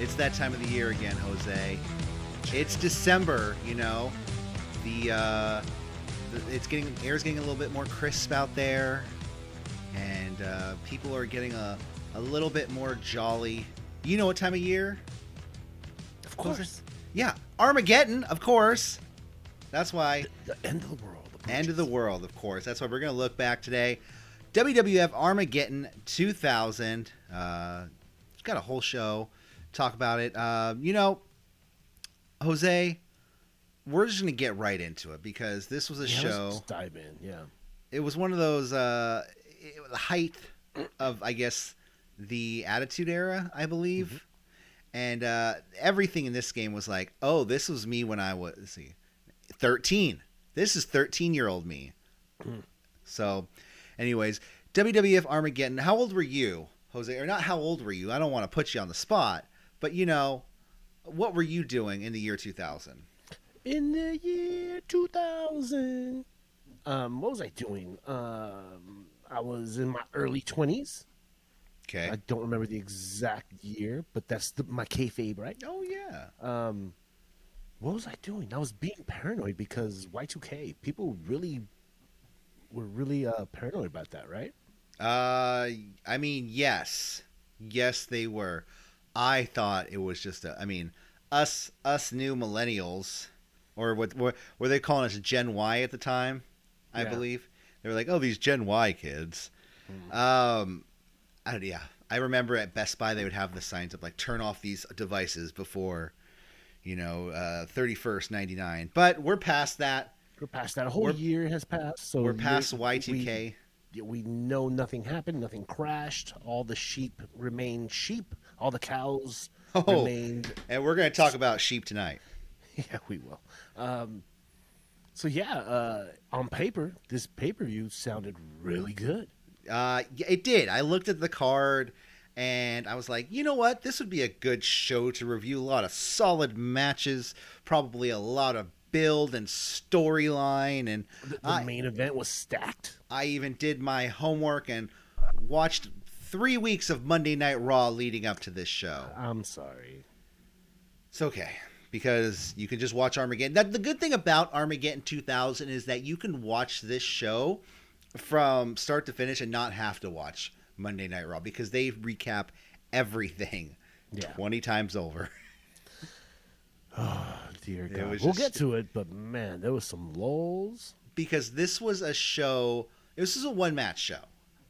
It's that time of the year again, Jose. It's December, you know. Air's getting a little bit more crisp out there, and people are getting a little bit more jolly. You know what time of year? Of course. Yeah, Armageddon, of course. That's why. The end of the world. End of the world, of course. That's why we're going to look back today. WWF Armageddon 2000. Got a whole show. Talk about it. Jose, we're just going to get right into it because this was a show. Let's dive in, yeah. It was one of those, the height of, I guess, the Attitude Era, I believe. Mm-hmm. And everything in this game was like, oh, this was me when I was, 13. This is 13-year-old me. So, anyways, WWF Armageddon. How old were you, Jose? Or not how old were you? I don't want to put you on the spot. But, what were you doing in the year 2000? In the year 2000, what was I doing? I was in my early 20s. Okay. I don't remember the exact year, but that's my kayfabe, right? Oh, yeah. What was I doing? I was being paranoid because Y2K. People were really paranoid about that, right? I mean, yes. Yes, they were. I thought it was just us new millennials, or what were they calling us, Gen Y at the time, I believe. They were like, oh, these Gen Y kids. I remember at Best Buy they would have the signs up like, turn off these devices before, 31st 99. But we're past that. We're past that. A whole year has passed. So we're past Y2K. We know nothing happened. Nothing crashed. All the sheep remained sheep. All the cows remained. And we're going to talk about sheep tonight. Yeah, we will. On paper, this pay-per-view sounded really good. It did. I looked at the card and I was like, you know what? This would be a good show to review. A lot of solid matches, probably a lot of build and storyline, and the main event was stacked. I even did my homework and watched 3 weeks of Monday Night Raw leading up to this show. I'm sorry. It's okay, because you can just watch Armageddon. The good thing about Armageddon 2000 is that you can watch this show from start to finish and not have to watch Monday Night Raw, because they recap everything 20 times over. Oh, dear God. We'll get to it, but man, there was some lulls. Because this was a show, this was a one-match show.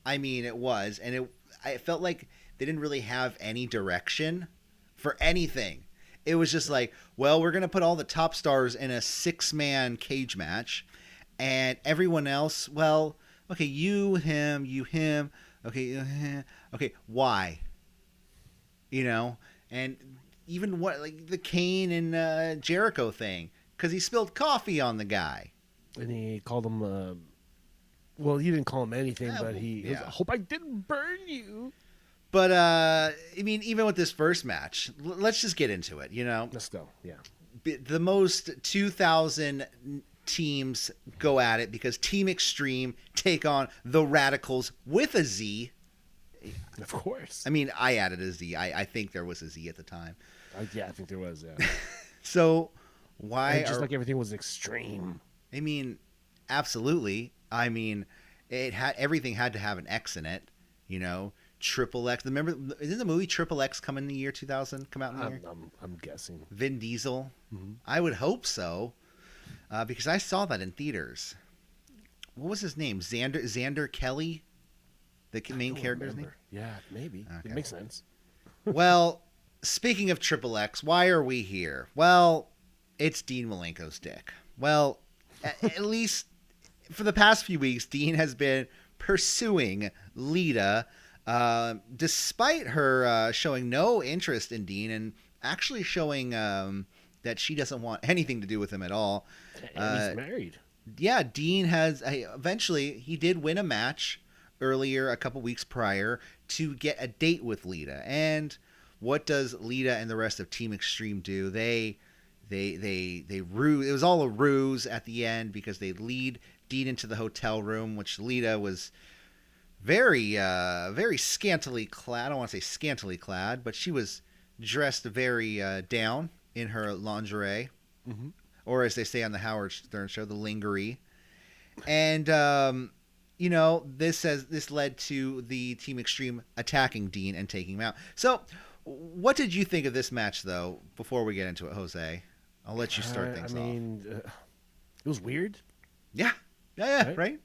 I mean, it was, and I felt like they didn't really have any direction for anything. It was just like, well, we're going to put all the top stars in a 6-man cage match, and everyone else, well, okay, you, him, okay, why? And even what, like the Kane and Jericho thing, because he spilled coffee on the guy. And he called him, well, he didn't call him anything, but he was, I hope I didn't burn you. But, I mean, even with this first match, let's just get into it, Let's go, yeah. The most 2000 teams go at it because Team Extreme take on the Radicals with a Z. Of course. I mean, I added a Z. I think there was a Z at the time. I think there was, yeah. So, why... Just like everything was extreme. I mean, absolutely. I mean, everything had to have an X in it, Triple X. Remember, didn't the movie Triple X come in the year 2000? Come out in the year? I'm guessing. Vin Diesel? Mm-hmm. I would hope so, because I saw that in theaters. What was his name? Xander Kelly? The main character's name? Yeah, maybe. Okay. It makes sense. Well, speaking of Triple X, why are we here? Well, it's Dean Malenko's dick. Well, at least for the past few weeks, Dean has been pursuing Lita, despite her showing no interest in Dean and actually showing that she doesn't want anything to do with him at all. And he's married. Yeah, Dean has eventually he did win a match earlier, a couple weeks prior, to get a date with Lita. And what does Lita and the rest of Team Extreme do? They ruse. It was all a ruse at the end because they lead Dean into the hotel room, which Lita was very scantily clad. I don't want to say scantily clad, but she was dressed very down in her lingerie, Mm-hmm. or as they say on the Howard Stern show, the lingerie. And this led to the Team Extreme attacking Dean and taking him out. So, what did you think of this match, though? Before we get into it, Jose, I'll let you start things off. It was weird. Yeah, right.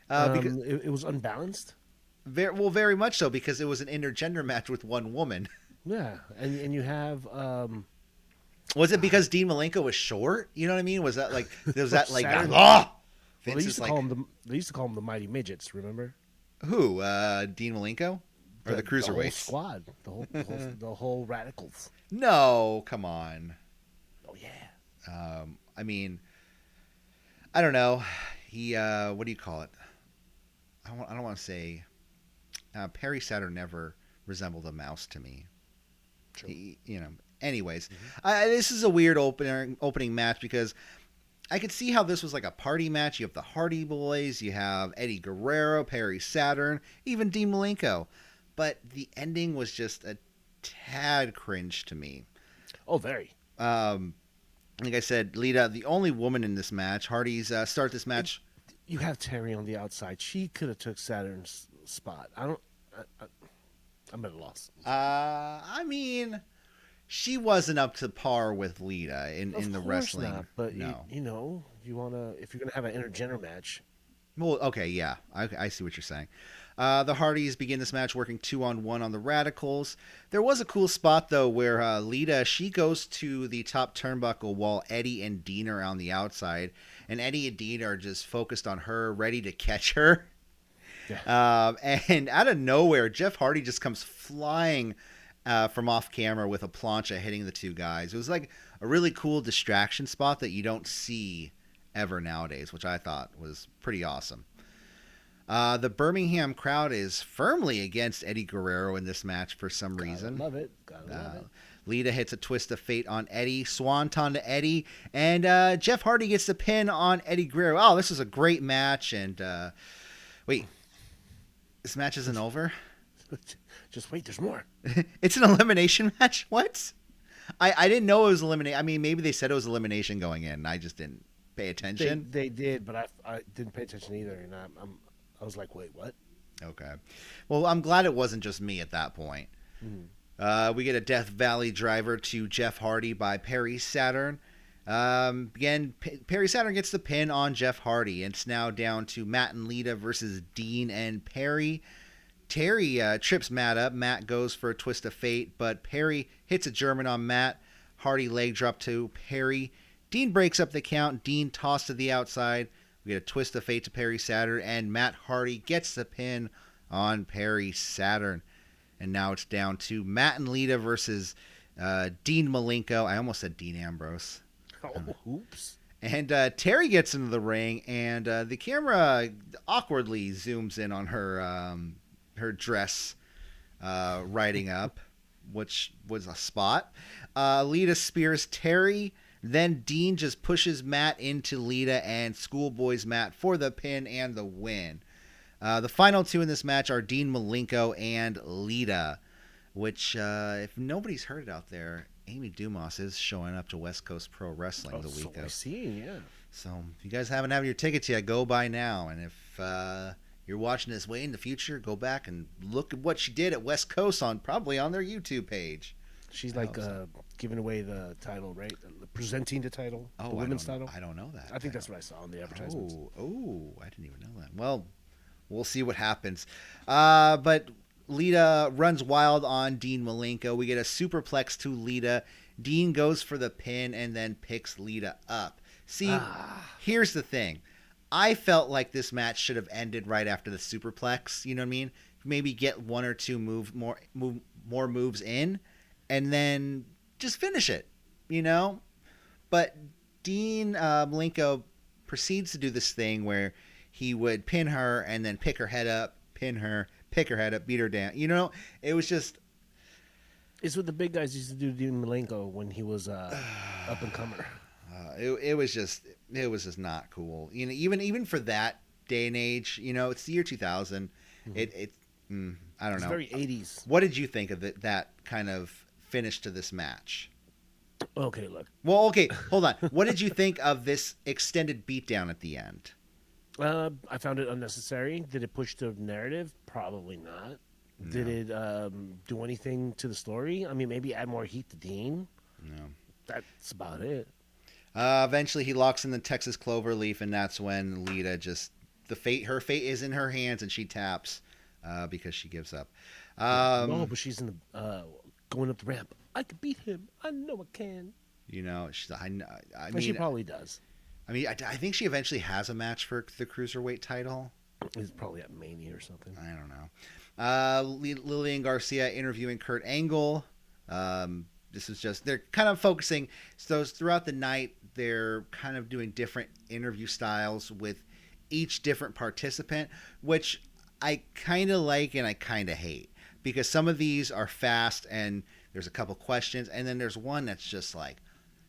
Because it was unbalanced. Very much so, because it was an intergender match with one woman. Yeah, and you have. Was it because Dean Malenko was short? You know what I mean? Was that like? Was that like? Saturn. Oh! Well, they used to call them the Mighty Midgets. Remember? Who? Dean Malenko or the cruiserweights? The whole squad. The whole Radicals. No, come on. Oh yeah. I mean, I don't know. He. What do you call it? I don't want to say. Perry Saturn never resembled a mouse to me. True. Anyways, this is a weird opening match because I could see how this was like a party match. You have the Hardy Boys, you have Eddie Guerrero, Perry Saturn, even Dean Malenko. But the ending was just a tad cringe to me. Oh, very. Like I said, Lita, the only woman in this match. Hardy's start this match. You have Terry on the outside. She could have took Saturn's spot. I'm at a loss. I mean, she wasn't up to par with Lita in the wrestling. Not, but no. You wanna, if you're gonna have an intergender match. Well, okay, yeah, I see what you're saying. The Hardys begin this match working 2-on-1 on the Radicals. There was a cool spot though where Lita, she goes to the top turnbuckle while Eddie and Dean are on the outside, and Eddie and Dean are just focused on her, ready to catch her. Yeah. And out of nowhere, Jeff Hardy just comes flying from off camera with a plancha hitting the two guys. It was like a really cool distraction spot that you don't see ever nowadays, which I thought was pretty awesome. The Birmingham crowd is firmly against Eddie Guerrero in this match for some reason. Love it. Gotta love it. Lita hits a twist of fate on Eddie, swanton to Eddie, and Jeff Hardy gets the pin on Eddie Guerrero. Oh, this is a great match. And wait, this match isn't over? Just wait, there's more. It's an elimination match? What? I didn't know it was elimination. I mean, maybe they said it was elimination going in. I just didn't pay attention. They did, but I didn't pay attention either. And I was like, wait, what? Okay. Well, I'm glad it wasn't just me at that point. Mm-hmm. We get a Death Valley driver to Jeff Hardy by Perry Saturn. Again, Perry Saturn gets the pin on Jeff Hardy. It's now down to Matt and Lita versus Dean and Perry. Terry trips Matt up. Matt goes for a twist of fate, but Perry hits a German on Matt. Hardy leg drop to Perry. Dean breaks up the count. Dean tossed to the outside. We get a twist of fate to Perry Saturn, and Matt Hardy gets the pin on Perry Saturn. And now it's down to Matt and Lita versus Dean Malenko. I almost said Dean Ambrose. Oops. And Terry gets into the ring, and the camera awkwardly zooms in on her dress riding up, which was a spot. Lita spears Terry. Then Dean just pushes Matt into Lita and schoolboys Matt for the pin and the win. The final two in this match are Dean Malenko and Lita, which, if nobody's heard it out there, Amy Dumas is showing up to West Coast Pro Wrestling the week of. Yeah. So if you guys haven't had your tickets yet, go buy now. And if you're watching this way in the future, go back and look at what she did at West Coast probably on their YouTube page. She's like giving away the title, right? Presenting the title, the women's title. I don't know that. I think that's what I saw on the advertisements. Oh, I didn't even know that. Well, we'll see what happens. But Lita runs wild on Dean Malenko. We get a superplex to Lita. Dean goes for the pin and then picks Lita up. See, here's the thing. I felt like this match should have ended right after the superplex. You know what I mean? Maybe get one or two more moves in, and then just finish it. You know? But Dean Malenko proceeds to do this thing where he would pin her and then pick her head up, pin her, pick her head up, beat her down. You know? It was just... It's what the big guys used to do to Dean Malenko when he was up and comer. It was just not cool. You know, even for that day and age, you know, it's the year 2000. Mm-hmm. I don't know. It's very 80s. What did you think of that kind of finish to this match. Okay, look. Well, okay, hold on. What did you think of this extended beatdown at the end? I found it unnecessary. Did it push the narrative? Probably not. No. Did it do anything to the story? I mean, maybe add more heat to Dean. No. That's about it. Eventually, he locks in the Texas Cloverleaf, and that's when Lita just her fate is in her hands, and she taps because she gives up. No, but she's in the going up the ramp. I could beat him. I know I can. You know, I mean, she probably does. I mean, I think she eventually has a match for the cruiserweight title. It's probably at Mania or something. I don't know. Lillian Garcia interviewing Kurt Angle. This is just, they're kind of focusing. So throughout the night, they're kind of doing different interview styles with each different participant, which I kind of like and I kind of hate. Because some of these are fast and there's a couple questions. And then there's one that's just like,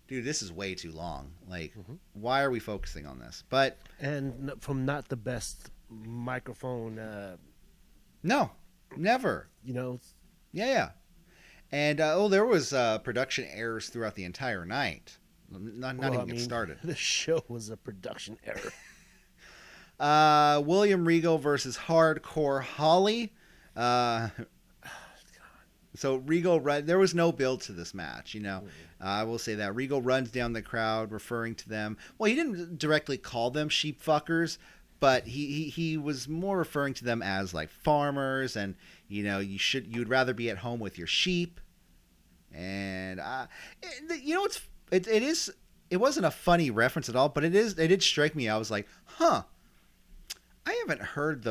dude, this is way too long. Like, why are we focusing on this? But and from not the best microphone. No, never. You know. Yeah. And there was production errors throughout the entire night. Not even get started. The show was a production error. William Regal versus Hardcore Holly. So Regal, there was no build to this match, you know. I will say that. Regal runs down the crowd, referring to them. Well, he didn't directly call them sheep fuckers, but he was more referring to them as like farmers, and you know, you'd rather be at home with your sheep. And you know, it wasn't a funny reference at all, but it did strike me. I was like, huh. I haven't heard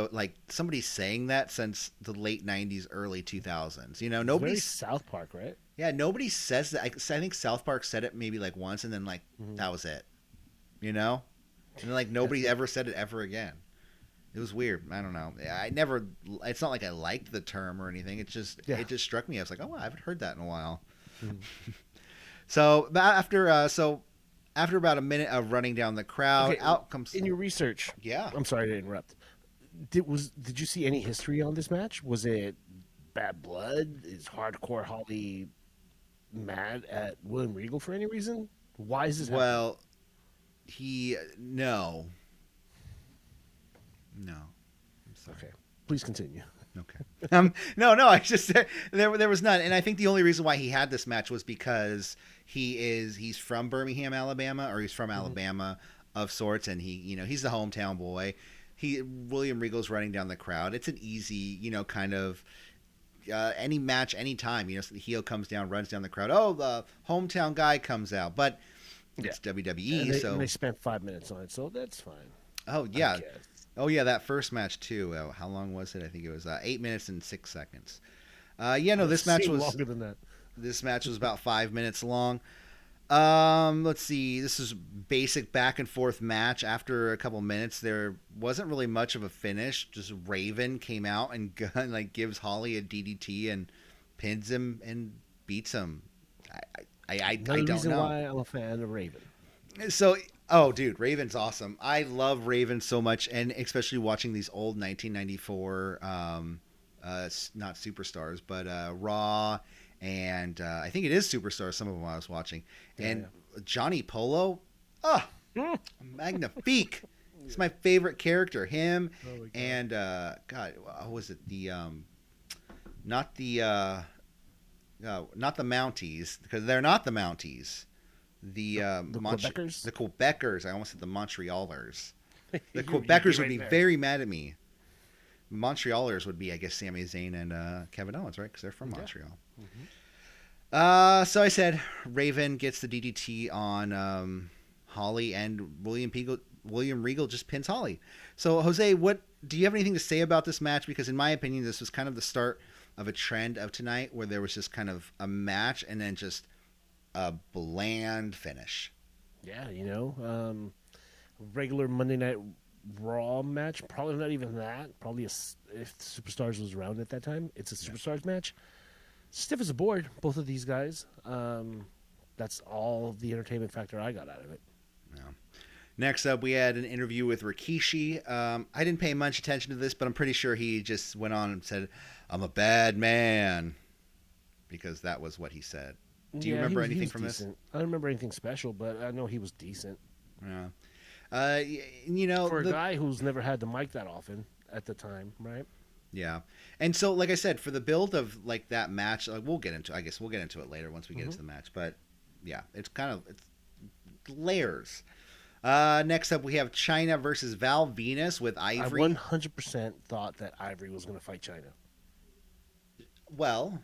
somebody saying that since the late 90s, early 2000s. You know, nobody's South Park, right? Yeah, nobody says that. I think South Park said it maybe like once, and then that was it. You know, and then nobody ever said it ever again. It was weird. I don't know. It's not like I liked the term or anything. It just struck me. I was like, oh, I haven't heard that in a while. So after about a minute of running down the crowd, out comes... In your research... Yeah. I'm sorry to interrupt. Did you see any history on this match? Was it bad blood? Is Hardcore Holly mad at William Regal for any reason? Why is this happening? Well, No. I'm sorry. Okay. Please continue. Okay. No, I just there was none, and I think the only reason why he had this match was because he's from Birmingham, Alabama, or he's from Alabama of sorts, and he's the hometown boy. William Regal's running down the crowd. It's an easy, kind of any match, anytime. The heel comes down, runs down the crowd. Oh, the hometown guy comes out, but it's WWE, and they spent 5 minutes on it, so that's fine. Oh yeah. Oh, yeah, that first match, too. How long was it? I think it was 8 minutes and 6 seconds. This match was... longer than that. This match was about 5 minutes long. Let's see. This is basic back-and-forth match. After a couple minutes, there wasn't really much of a finish. Just Raven came out and Gunn, gives Holly a DDT and pins him and beats him. I don't know. The reason why I'm a fan of Raven. So... Oh, dude, Raven's awesome. I love Raven so much, and especially watching these old 1994, not Superstars, but Raw, and I think it is Superstars, some of them I was watching. And Johnny Polo, magnifique. He's my favorite character. Him and, God, what was it? Not the Mounties, because they're not the Mounties. The Quebecers? The Quebecers. I almost said the Montrealers. The Quebecers would be very mad at me. Montrealers would be, I guess, Sami Zayn and Kevin Owens, right? Because they're from Montreal. So I said Raven gets the DDT on Holly, and William Regal just pins Holly. So, Jose, what do you have anything to say about this match? Because in my opinion, this was kind of the start of a trend of tonight where there was just kind of a match and then just a bland finish. Yeah, regular Monday Night Raw match. Probably not even that. Probably if Superstars was around at that time, it's a Superstars match. Stiff as a board, both of these guys. That's all the entertainment factor I got out of it. Yeah. Next up, we had an interview with Rikishi. I didn't pay much attention to this, but I'm pretty sure he just went on and said, "I'm a bad man." because that was what he said. Do you Yeah, remember he anything was from this? decent. I don't remember anything special, but I know he was decent. Yeah. You know, For a guy who's never had the mic that often at the time, right? yeah. And so, like I said, for the build of like that match, like we'll get into. I guess we'll get into it later once we get into the match. But yeah, it's layers. Next up, we have China versus Val Venus with Ivory. I 100% thought that Ivory was going to fight China. Well,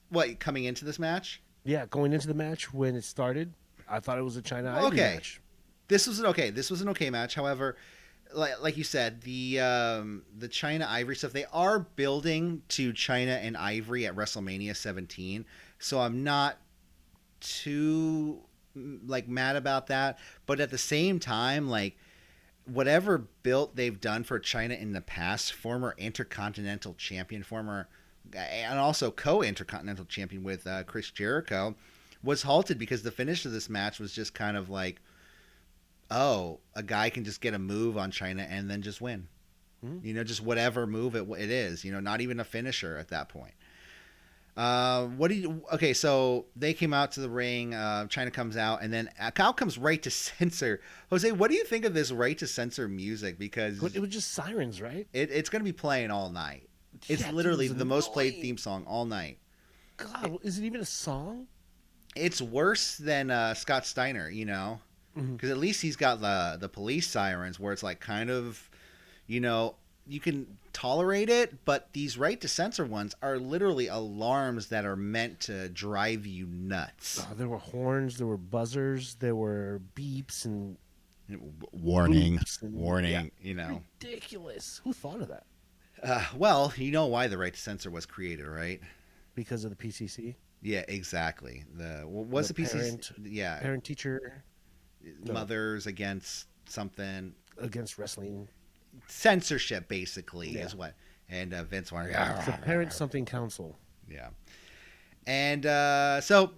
what coming into this match? Yeah, going into the match when it started, I thought it was a China Ivory match. This was an okay match. However, like you said, the China Ivory stuff, they are building to China and Ivory at WrestleMania 17. So I'm not too like mad about that, but at the same time, like whatever built they've done for China in the past, former Intercontinental Champion, and also co-Intercontinental Champion with Chris Jericho, was halted because the finish of this match was just kind of like, oh, a guy can just get a move on China and then just win. Mm-hmm. You know, just whatever move it is. You know, not even a finisher at that point. Okay, so they came out to the ring. China comes out, and then Kyle comes right to censor. Jose, what do you think of this right to censor music? Because It was just sirens, right? it's going to be playing all night. It's Yeah, literally dude, it was the most played annoying. theme song all night. God, is it even a song? It's worse than Scott Steiner, you know, because at least he's got the police sirens where it's like kind of, you know, you can tolerate it, but these right to censor ones are literally alarms that are meant to drive you nuts. There were horns, there were buzzers, there were beeps and Warning, boops and- warning, yeah. you know. Ridiculous. Who thought of that? Well, you know why the right to censor was created, right? Because of the PCC? Yeah, exactly. What's the PCC? Parent, Yeah, parent teacher mothers against something. against wrestling. Censorship, basically, Yeah. is what. And Vince wanted. It's a parent something council. Yeah. And so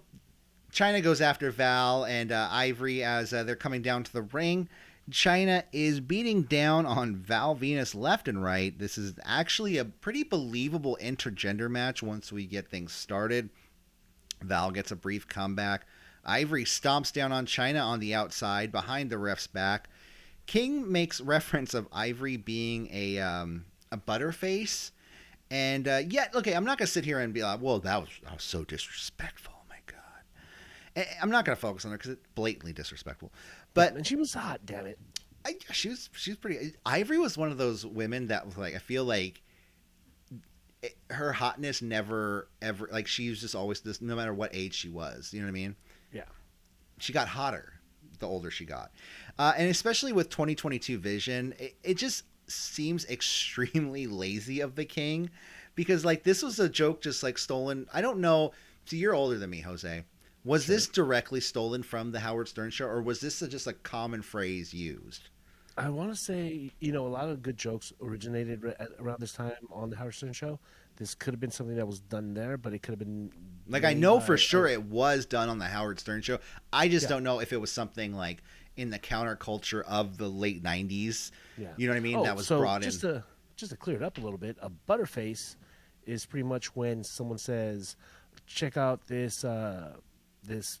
China goes after Val and Ivory as they're coming down to the ring. China is beating down on Val Venus left and right. This is actually a pretty believable intergender match once we get things started. Val gets a brief comeback. Ivory stomps down on China on the outside behind the ref's back. King makes reference of Ivory being a butterface. And yet, okay, I'm not going to sit here and be like, well, that was so disrespectful. Oh, my God. And I'm not going to focus on her because it's blatantly disrespectful. But And she was hot, damn it. she was pretty. Ivory was one of those women that was like, I feel like her hotness never ever, like she was just always this, no matter what age she was. You know what I mean? Yeah. She got hotter the older she got. And especially with 2022 vision, it just seems extremely lazy of the King, because like this was a joke just like stolen. I don't know. So you're older than me, Jose. Was this directly stolen from the Howard Stern show, or was this just a common phrase used? I want to say, a lot of good jokes originated around this time on the Howard Stern show. This could have been something that was done there, but it could have been like, I know for sure it was done on the Howard Stern show. I just don't know if it was something like in the counterculture of the late 90s. Yeah. You know what I mean? That was so brought in. Just to clear it up a little bit, a butterface is pretty much when someone says, check out this This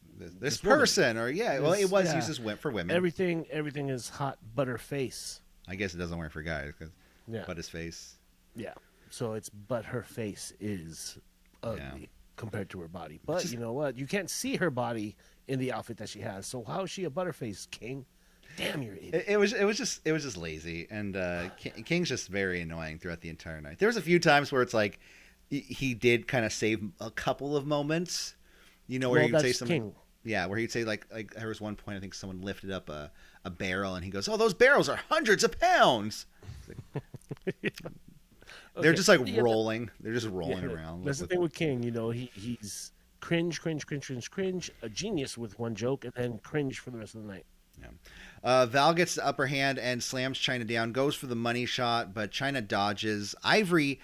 woman. person, or well, it was used as for women. Everything is hot butterface. I guess it doesn't work for guys, because but his face. Yeah. So but her face is ugly compared to her body. But you know what? You can't see her body in the outfit that she has. So how is she a butterface, King? Damn, you're an idiot. It was just lazy, and King's just very annoying throughout the entire night. There was a few times where it's like he did kind of save a couple of moments, where he would say something. King. Yeah, where he'd say like there was one point I think someone lifted up a barrel and he goes, "Oh, those barrels are hundreds of pounds." They're just rolling. They're just rolling around. That's the thing with King. He's cringe, a genius with one joke, and then cringe for the rest of the night. Yeah. Val gets the upper hand and slams China down, goes for the money shot, but China dodges. Ivory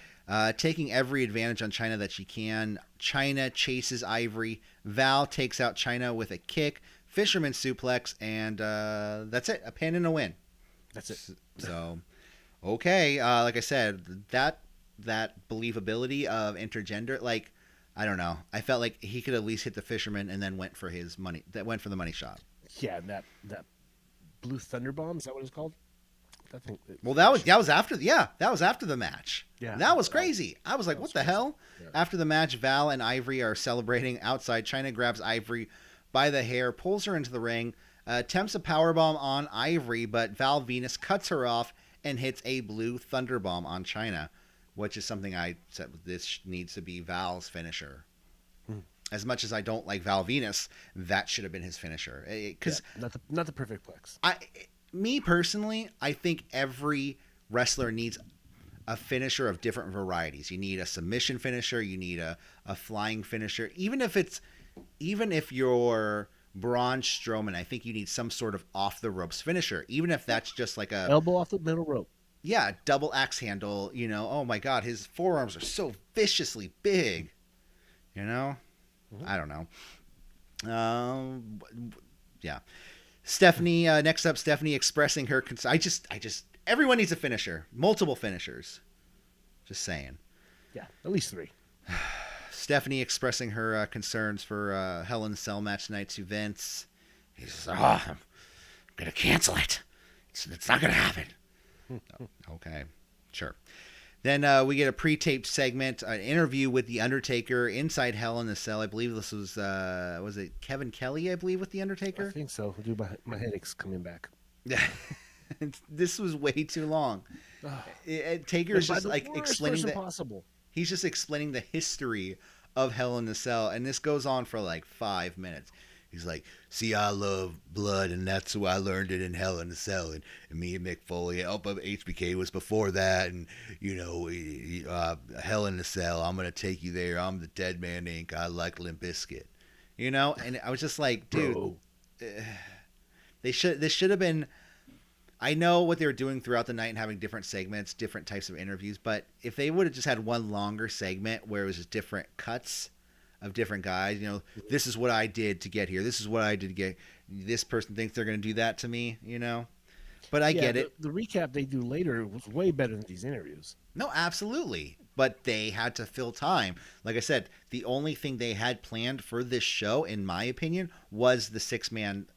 taking every advantage on China that she can. China chases Ivory. Val takes out China with a kick, fisherman suplex, and that's it. A pin and a win. That's it. So, okay. Like I said, that believability of intergender, like I don't know. I felt like he could at least hit the fisherman and then went for his money. That went for the money shot. Yeah, that blue thunder bomb, is that what it's called? That thing. Well, that was after the match. Yeah, that was crazy. I was like, what the hell? Yeah. After the match, Val and Ivory are celebrating outside. Chyna grabs Ivory by the hair, pulls her into the ring, attempts a powerbomb on Ivory, but Val Venus cuts her off and hits a blue thunder bomb on Chyna, which is something I said this needs to be Val's finisher. As much as I don't like Val Venus, that should have been his finisher. Because not the perfect plex. Me personally, I think every wrestler needs a finisher of different varieties. You need a submission finisher. You need a flying finisher. Even if you're Braun Strowman, I think you need some sort of off the ropes finisher. Even if that's just like a elbow off the middle rope. Yeah, double axe handle. Oh my God, his forearms are so viciously big. I don't know. Yeah. Stephanie, next up, Stephanie expressing her concern. Everyone needs a finisher. Multiple finishers. Just saying. Yeah, at least 3. Stephanie expressing her concerns for Hell in a Cell match tonight to Vince. He says, I'm going to cancel it. It's not going to happen. Okay, sure. Then we get a pre-taped segment, an interview with The Undertaker inside Hell in a Cell. I believe this was it Kevin Kelly, I believe, with The Undertaker? I think so. Dude, my headache's coming back. This was way too long. Taker's just like explaining possible. He's just explaining the history of Hell in a Cell, and this goes on for like 5 minutes. He's like, see, I love blood, and that's who I learned it in Hell in a Cell. And me and Mick Foley, HBK was before that. And, Hell in a Cell, I'm going to take you there. I'm the Dead Man Inc. I like Limp Bizkit. And I was just like, dude, this should have been, I know what they were doing throughout the night and having different segments, different types of interviews. But if they would have just had one longer segment where it was just different cuts of different guys, this is what I did to get here. This is what I did to get. This person thinks they're going to do that to me, But I get it. The recap they do later was way better than these interviews. No, absolutely. But they had to fill time. Like I said, the only thing they had planned for this show, in my opinion, was the 6-man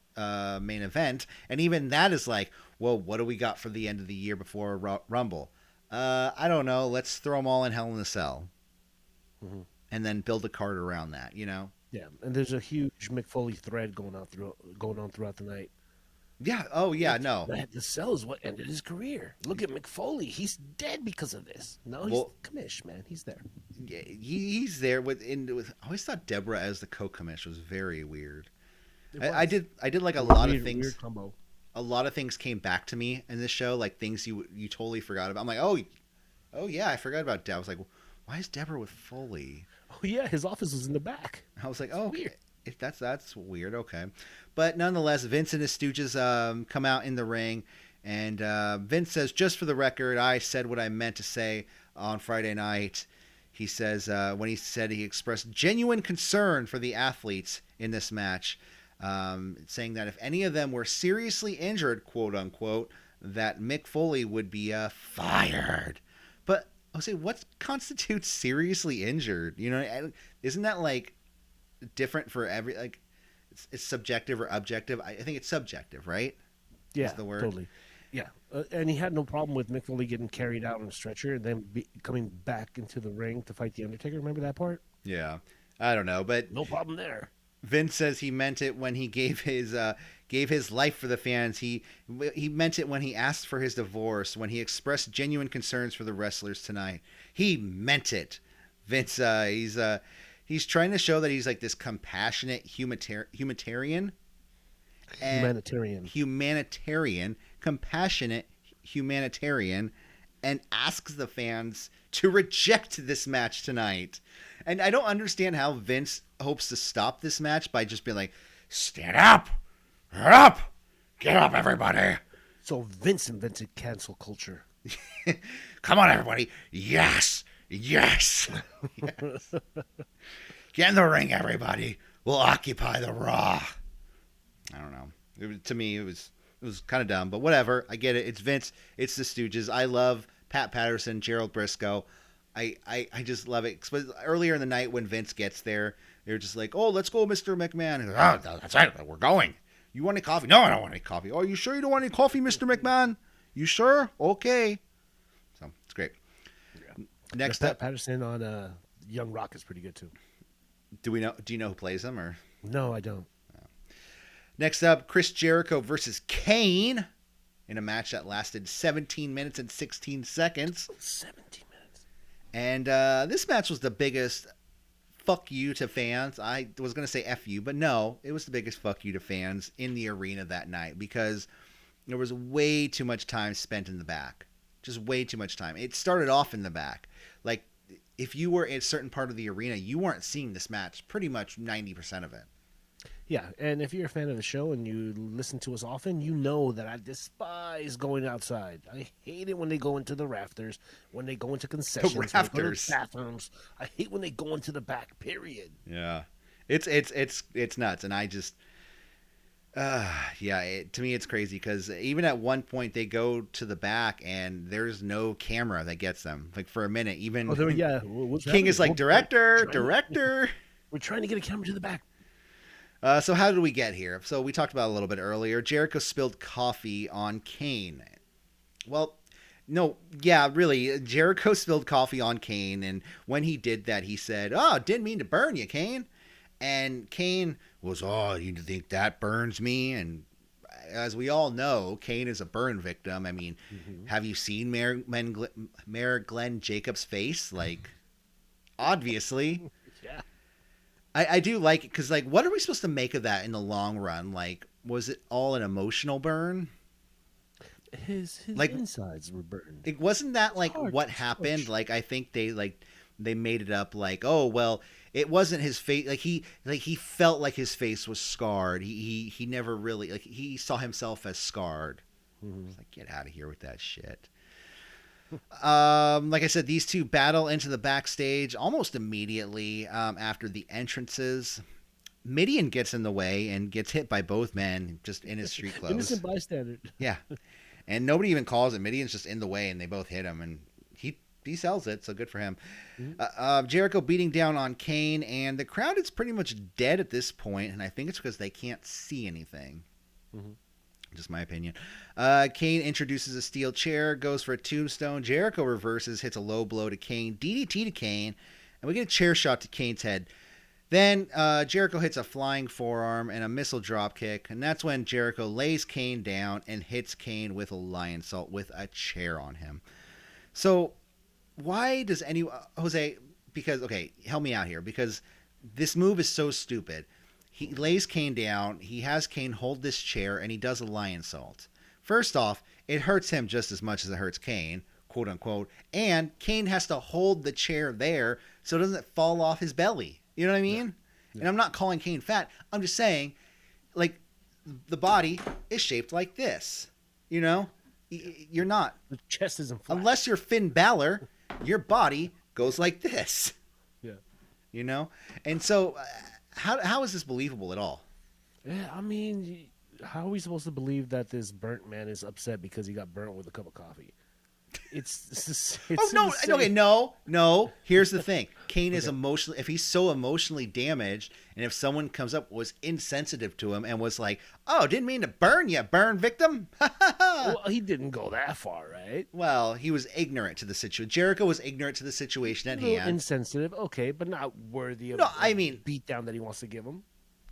main event. And even that is like, well, what do we got for the end of the year before Rumble? I don't know. Let's throw them all in Hell in a Cell. Mm-hmm. And then build a card around that, Yeah, and there's a huge Mick Foley thread going on throughout the night. Yeah. Oh, yeah. No. The Cell is what ended his career. Look at Mick Foley; he's dead because of this. No, he's commish, man. He's there. Yeah, he's there with. I always thought Deborah as the co-commish was very weird. I did like a lot of things. Weird combo. A lot of things came back to me in this show, like things you totally forgot about. I'm like, oh yeah, I forgot about Deborah. I was like, why is Deborah with Foley? Oh yeah, his office was in the back. I was like, oh, okay. If that's weird, okay. But nonetheless, Vince and his stooges come out in the ring, and Vince says, just for the record, I said what I meant to say on Friday night. He says when he said he expressed genuine concern for the athletes in this match, saying that if any of them were seriously injured, quote unquote, that Mick Foley would be fired. But I'll say, what constitutes seriously injured? Isn't that like different for every, like, it's subjective or objective? I think it's subjective, right? Yeah, is the word. Totally. Yeah, and he had no problem with Mick Foley getting carried out on a stretcher and then coming back into the ring to fight the Undertaker. Remember that part? Yeah, I don't know, but no problem there. Vince says he meant it when he gave his life for the fans. He meant it when he asked for his divorce, when he expressed genuine concerns for the wrestlers tonight. He meant it. Vince, he's trying to show that he's like this compassionate humanitarian, compassionate humanitarian, and asks the fans to reject this match tonight. And I don't understand how Vince hopes to stop this match by just being like, stand up, get up, everybody. So Vince invented cancel culture. Come on, everybody. Yes. Yes. Get in the ring, everybody. We'll occupy the Raw. I don't know. To me, it was kind of dumb, but whatever. I get it. It's Vince. It's the Stooges. I love Pat Patterson, Gerald Briscoe. I just love it. Earlier in the night when Vince gets there, they're just like, "Oh, let's go, Mr. McMahon." And like, oh, that's right, we're going. You want any coffee? No, I don't want any coffee. Oh, you sure you don't want any coffee, Mr. McMahon? You sure? Okay. So it's great. Yeah. Next Pat up, Patterson on Young Rock is pretty good too. Do you know who plays him or? No, I don't. Next up, Chris Jericho versus Kane in a match that lasted 17 minutes and 16 seconds. 17 minutes. And this match was the biggest fuck you to fans. I was going to say F you, but no, it was the biggest fuck you to fans in the arena that night because there was way too much time spent in the back. Just way too much time. It started off in the back. Like, if you were in a certain part of the arena, you weren't seeing this match pretty much 90% of it. Yeah, and if you're a fan of the show and you listen to us often, you know that I despise going outside. I hate it when they go into the rafters, when they go into concessions, when they go to the bathrooms. I hate when they go into the back, period. Yeah. It's nuts, and I just to me it's crazy because even at one point they go to the back and there's no camera that gets them. Like for a minute, even King is like, director. We're trying to get a camera to the back. So how did we get here? So we talked about it a little bit earlier. Jericho spilled coffee on Kane. Well, no, yeah, really. Jericho spilled coffee on Kane, and when he did that, he said, "Oh, didn't mean to burn you, Kane." And Kane was, "Oh, you think that burns me?" And as we all know, Kane is a burn victim. I mean, have you seen Mayor Glenn Jacobs' face? Like, obviously. Yeah. I do like it because, like, what are we supposed to make of that in the long run? Like, was it all an emotional burn? His like, insides were burned. It wasn't that like what happened. Like, I think they made it up. Like, oh well, it wasn't his face. Like he felt like his face was scarred. He never really like he saw himself as scarred. It's like, get out of here with that shit. Like I said, these two battle into the backstage almost immediately after the entrances. Mideon gets in the way and gets hit by both men just in his street clothes. Innocent bystander. Yeah. And nobody even calls it. Mideon's just in the way and they both hit him and he sells it, so good for him. Jericho beating down on Kane, and the crowd is pretty much dead at this point, and I think it's because they can't see anything. Just my opinion. Kane introduces a steel chair, goes for a tombstone. Jericho reverses, hits a low blow to Kane, DDT to Kane, and we get a chair shot to Kane's head. Then Jericho hits a flying forearm and a missile drop kick, and that's when Jericho lays Kane down and hits Kane with a lion salt with a chair on him. So why does Jose, because, okay, help me out here, because this move is so stupid. He lays Kane down, he has Kane hold this chair, and he does a lion salt. First off, it hurts him just as much as it hurts Kane, quote unquote, and Kane has to hold the chair there so it doesn't fall off his belly. You know what I mean? Yeah. And I'm not calling Kane fat. I'm just saying, like, the body is shaped like this. You know? You're not. The chest isn't flat. Unless you're Finn Balor, your body goes like this. Yeah. You know? And so... How is this believable at all? Yeah, I mean, how are we supposed to believe that this burnt man is upset because he got burnt with a cup of coffee? It's no. Here's the thing: Kane is emotionally. If he's so emotionally damaged, and if someone comes up was insensitive to him and was like, "Oh, didn't mean to burn you, burn victim." Well, he didn't go that far, right? Well, he was ignorant to the situation. Jericho was ignorant to the situation at hand. Insensitive, okay, but not worthy of beat down that he wants to give him.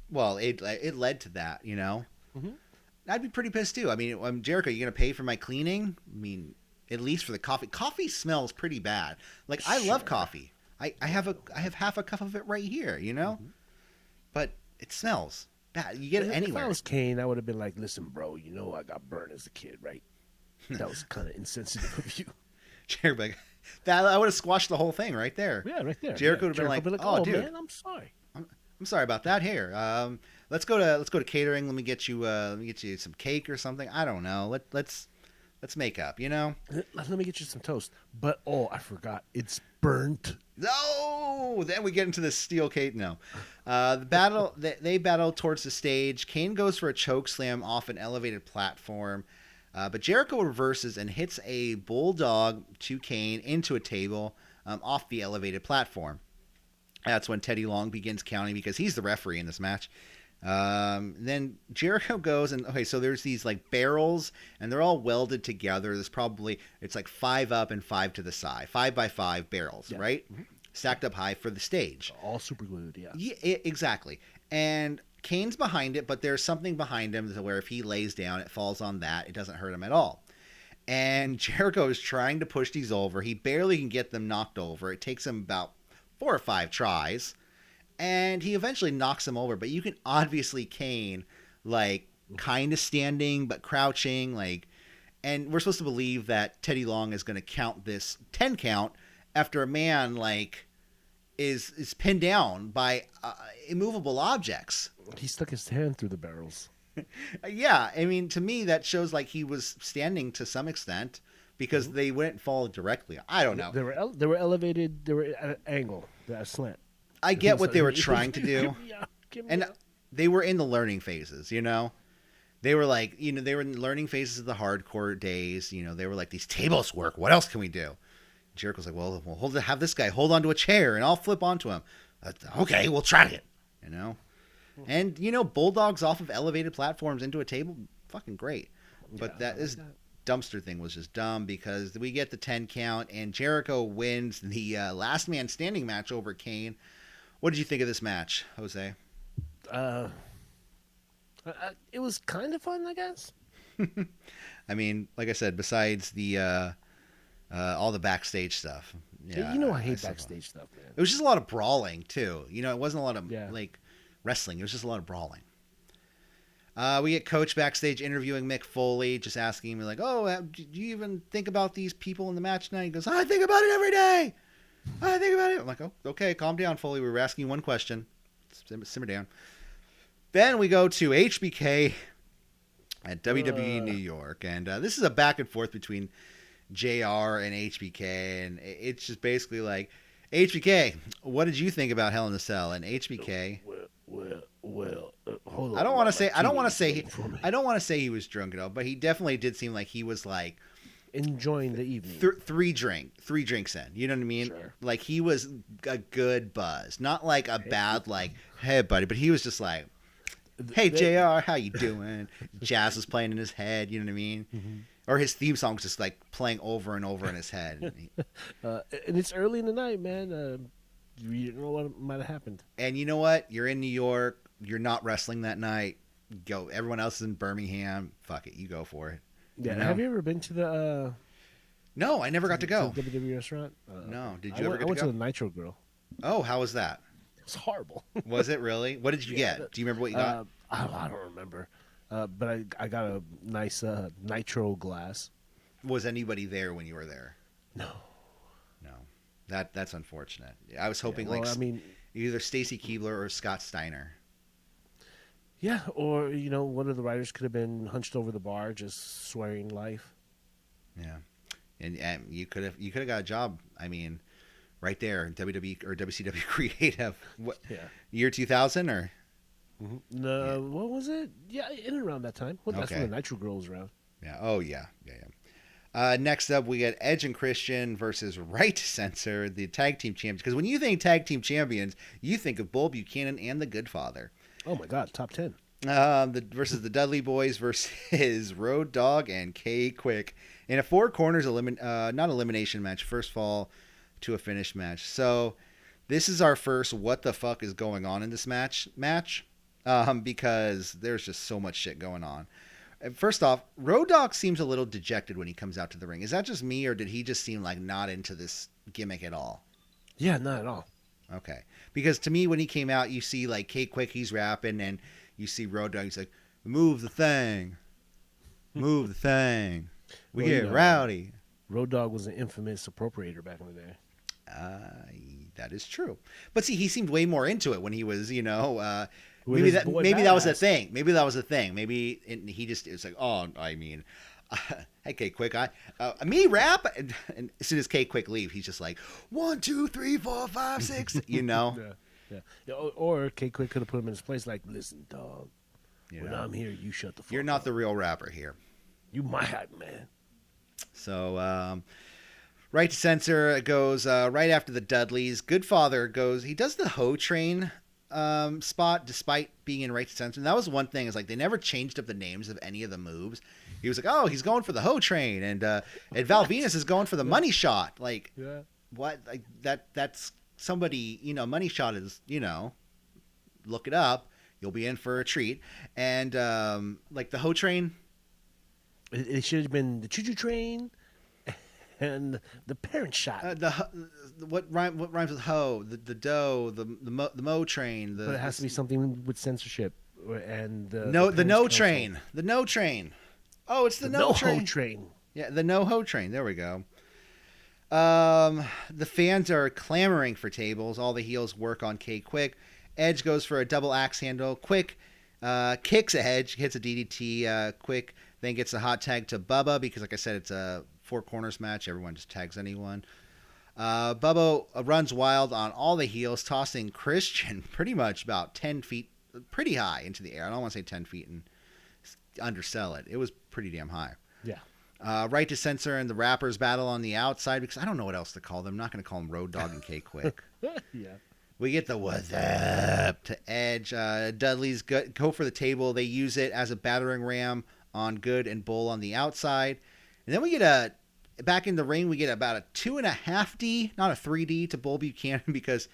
Well, it led to that, you know. I'd be pretty pissed too. I mean, Jericho, you gonna pay for my cleaning? I mean. At least for the coffee. Coffee smells pretty bad. Like, I love coffee. I have half a cup of it right here, you know? But it smells bad. You get it anywhere. If I was Kane, I would have been like, listen, bro, you know I got burned as a kid, right? That was kind of insensitive of you. Jericho, I would have squashed the whole thing right there. Yeah, right there. Jericho would have been like, oh, dude. Man, I'm sorry. I'm sorry about that. Here, let's go to catering. Let me get you some cake or something. I don't know. Let's make up, you know? Let me get you some toast. But, I forgot. It's burnt. No! Then we get into the steel cage. No. The battle, they battle towards the stage. Kane goes for a choke slam off an elevated platform. But Jericho reverses and hits a bulldog to Kane into a table. off the elevated platform. That's when Teddy Long begins counting because he's the referee in this match. Then Jericho goes and okay, so there's these like barrels and they're all welded together. It's like 5 up and 5 to the side, 5x5 barrels, right? Mm-hmm. Stacked up high for the stage. All super glued, yeah. Yeah, exactly. And Kane's behind it, but there's something behind him to where if he lays down, it falls on that. It doesn't hurt him at all. And Jericho is trying to push these over. He barely can get them knocked over. It takes him about 4 or 5 tries. And he eventually knocks him over. But you can obviously Kane, like, kind of standing, but crouching. And we're supposed to believe that Teddy Long is going to count this 10 count after a man, like, is pinned down by immovable objects. He stuck his hand through the barrels. Yeah, I mean, to me, that shows like he was standing to some extent because they wouldn't fall directly. I don't know. They were elevated. They were at an angle, a slant. I get what they were trying to do, and out. they were in the learning phases. They were like, they were in the learning phases of the hardcore days. They were like, these tables work. What else can we do? Jericho's like, well, have this guy hold onto a chair and I'll flip onto him. Okay, we'll try it. And, bulldogs off of elevated platforms into a table, fucking great. But this dumpster thing was just dumb because we get the 10 count and Jericho wins the last man standing match over Kane. What did you think of this match, Jose? It was kind of fun, I guess. I mean, like I said, besides the all the backstage stuff. Yeah, I hate backstage stuff, man. It was just a lot of brawling, too. It wasn't a lot of, like, wrestling. It was just a lot of brawling. We get Coach backstage interviewing Mick Foley, just asking him, like, oh, do you even think about these people in the match tonight? He goes, I think about it every day. I think about it. I'm like, oh, okay, calm down, Foley. We were asking you one question. Simmer down. Then we go to HBK at WWE New York. And this is a back and forth between JR and HBK. And it's just basically like, HBK, what did you think about Hell in a Cell? And HBK... Well, hold on. I don't want to say he was drunk at all, but he definitely did seem like he was like enjoying the evening. Three drinks in. You know what I mean? Sure. Like he was a good buzz, not like a bad like, hey buddy, but he was just like, hey JR, how you doing? Jazz was playing in his head. You know what I mean? Mm-hmm. Or his theme song was just like playing over and over in his head. And it's early in the night, man. You don't know what might have happened. And you know what? You're in New York. You're not wrestling that night. Go. Everyone else is in Birmingham. Fuck it. You go for it. Yeah. Have you ever been to the... No, I never got to go. To the WWE restaurant? No. Did you ever get to go? I went to the Nitro Grill. Oh, how was that? It was horrible. Was it really? What did you get? Do you remember what you got? I don't remember. But I got a nice Nitro glass. Was anybody there when you were there? No. That's unfortunate. I was hoping either Stacy Keibler or Scott Steiner. Yeah, or one of the writers could have been hunched over the bar just swearing life. Yeah, and you could have got a job. I mean, right there, WWE or WCW Creative. What year 2000 or? Mm-hmm. No, what was it? Yeah, in and around that time. Well, that's when the Nitro Girl was around. Yeah. Oh yeah. Next up, we get Edge and Christian versus Right Censor, the tag team champions. Because when you think tag team champions, you think of Bull Buchanan and the Good Father. Oh my God, top 10. Versus the Dudley Boys versus Road Dogg and K-Quick in a 4 corners not elimination match, first fall to a finish match. So this is our first what the fuck is going on in this match because there's just so much shit going on. First off, Road Dogg seems a little dejected when he comes out to the ring. Is that just me, or did he just seem like not into this gimmick at all? Yeah, not at all. Okay. Because to me, when he came out, you see like K-Quick, he's rapping, and you see Road Dogg, he's like, move the thing. Move the thing. We get rowdy. Road Dogg was an infamous appropriator back in the day. That is true. But see, he seemed way more into it when he was, maybe that was the thing. Maybe that was the thing. Maybe he just it was like, oh, I mean, hey K-Quick, me rap, and as soon as K-Quick leave, he's just like 1, 2, 3, 4, 5, 6. Yeah. Or K-Quick could have put him in his place. Like, listen, dog. When I'm here, you shut the fuck up. You're not the real rapper here. You my hype man. So Right to censor goes right after the Dudleys. Goodfather goes. He does the Ho Train spot despite being in right to censor. And that was one thing. Is like they never changed up the names of any of the moves. He was like, oh, he's going for the Ho Train, and Val Venus is going for the money shot. Like, what? Like that's somebody. Money shot is look it up. You'll be in for a treat. And like the Ho Train. It should have been the Choo Choo Train. And the parent shot. What rhymes with hoe? The dough, the mo train. But it has to be something with censorship and the no train. The no train. Oh, it's the no train. Train. Yeah, the no ho train. There we go. The fans are clamoring for tables. All the heels work on K quick. Edge goes for a double axe handle. Quick kicks Edge, hits a DDT. Quick then gets a hot tag to Bubba because, like I said, it's a 4 corners match. Everyone just tags anyone. Bubba runs wild on all the heels, tossing Christian pretty much about 10 feet, pretty high into the air. I don't want to say 10 feet and undersell it. It was pretty damn high. Yeah. Right to censor and the rappers battle on the outside because I don't know what else to call them. I'm not going to call them Road Dogg and K Quick. Yeah. We get the what's up to Edge. Dudley's go for the table. They use it as a battering ram on Good and Bull on the outside. And then we get back in the ring, we get about a 2.5D, not a 3D to Bull Buchanan because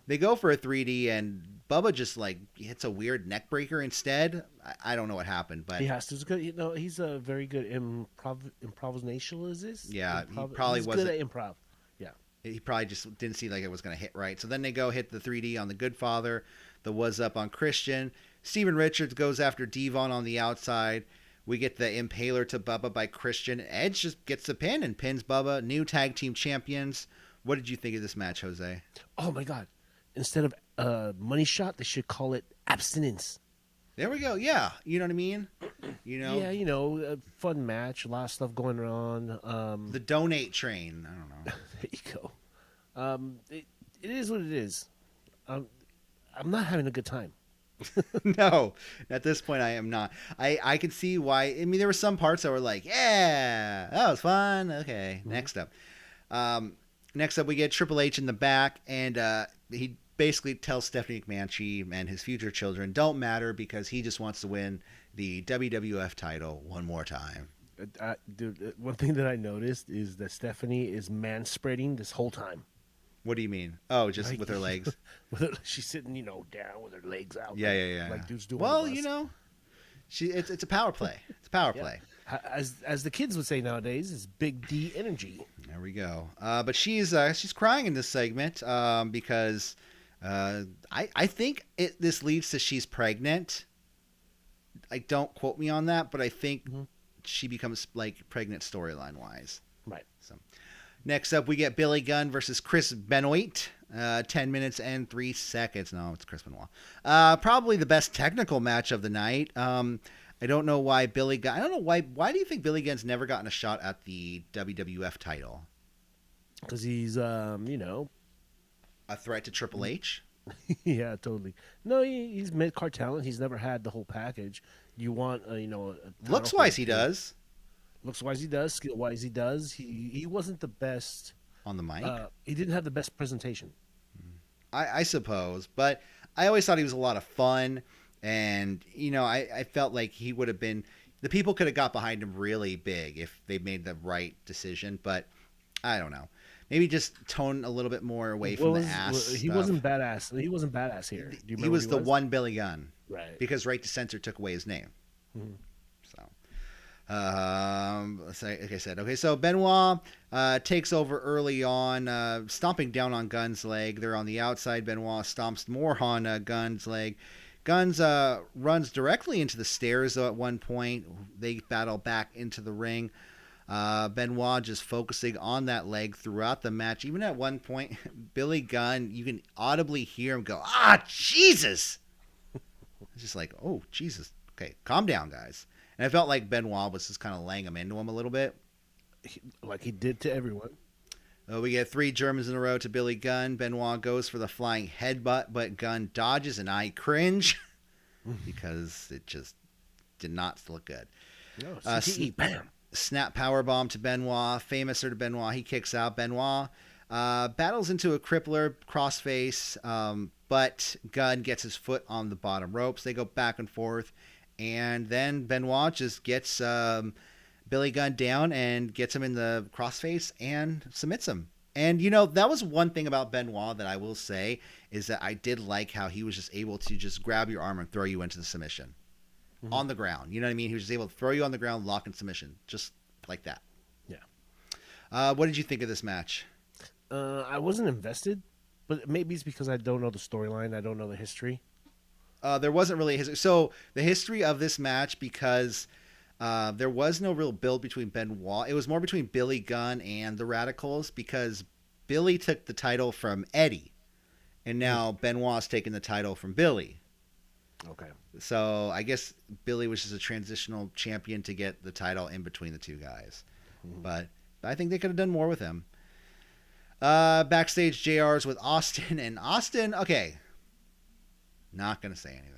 they go for a 3D and Bubba just like hits a weird neck breaker instead. I don't know what happened, but he has to. He's a very good improvisationalist. Yeah, he probably he's wasn't good at improv. Yeah, he probably just didn't see like it was going to hit right. So then they go hit the 3D on the Goodfather, the was up on Christian. Steven Richards goes after Devon on the outside. We get the Impaler to Bubba by Christian. Edge just gets the pin and pins Bubba. New tag team champions. What did you think of this match, Jose? Oh, my God. Instead of money shot, they should call it abstinence. There we go. Yeah. You know what I mean? Yeah, a fun match. A lot of stuff going on. The donate train. I don't know. There you go. It is what it is. I'm not having a good time. No, at this point I am not. I can see why. I mean, there were some parts that were like, yeah, that was fun. Okay, next up. Next up, we get Triple H in the back, and he basically tells Stephanie McMahon she and his future children don't matter because he just wants to win the WWF title one more time. Dude, one thing that I noticed is that Stephanie is man-spreading this whole time. What do you mean? Oh, just like, with her legs? She's sitting, down with her legs out. Yeah. Like dudes do. Well, it's a power play. It's a power play. As the kids would say nowadays, it's Big D energy. There we go. But she's crying in this segment because I think this leads to she's pregnant. Don't quote me on that, but I think she becomes like pregnant storyline wise. Right. So. Next up, we get Billy Gunn versus Chris Benoit. 10 minutes and 3 seconds. No, it's Chris Benoit. Probably the best technical match of the night. I don't know why Billy Gunn... I don't know why... Why do you think Billy Gunn's never gotten a shot at the WWF title? Because he's, a threat to Triple H? Yeah, totally. No, he's mid-card talent. He's never had the whole package. You want, looks-wise, he does. Looks-wise, he does. Skill-wise, he does. He wasn't the best... On the mic? He didn't have the best presentation. I suppose. But I always thought he was a lot of fun. And, I felt like he would have been... The people could have got behind him really big if they made the right decision. But I don't know. Maybe just tone a little bit more away from the ass He stuff. wasn't badass. He wasn't badass here. Do you remember he was the one Billy Gunn. Right. Because Right to Censor took away his name. Mm-hmm. Like I said, okay, so Benoit takes over early on, stomping down on Gunn's leg. They're on the outside. Benoit stomps more on Gunn's leg. Gunn's runs directly into the stairs, though, at one point. They battle back into the ring. Benoit just focusing on that leg throughout the match. Even at one point, Billy Gunn, you can audibly hear him go, Jesus! It's just like, oh, Jesus. Okay, calm down, guys. And I felt like Benoit was just kind of laying him into him a little bit. Like he did to everyone. We get 3 Germans in a row to Billy Gunn. Benoit goes for the flying headbutt, but Gunn dodges, and I cringe because it just did not look good. No, CTE, bam. snap power bomb to Benoit, famouser to Benoit. He kicks out. Benoit battles into a crippler crossface, but Gunn gets his foot on the bottom ropes. They go back and forth, and then Benoit just gets Billy Gunn down and gets him in the crossface and submits him. And, that was one thing about Benoit that I will say is that I did like how he was just able to just grab your arm and throw you into the submission on the ground. You know what I mean? He was just able to throw you on the ground, lock in submission, just like that. Yeah. What did you think of this match? I wasn't invested, but maybe it's because I don't know the storyline. I don't know the history. There wasn't really a history. So the history of this match, because there was no real build between Benoit. It was more between Billy Gunn and the Radicals, because Billy took the title from Eddie, and now Benoit's taking the title from Billy. Okay. So I guess Billy was just a transitional champion to get the title in between the two guys. But I think they could have done more with him. Backstage, JR's with Austin, and Austin, okay, not going to say anything.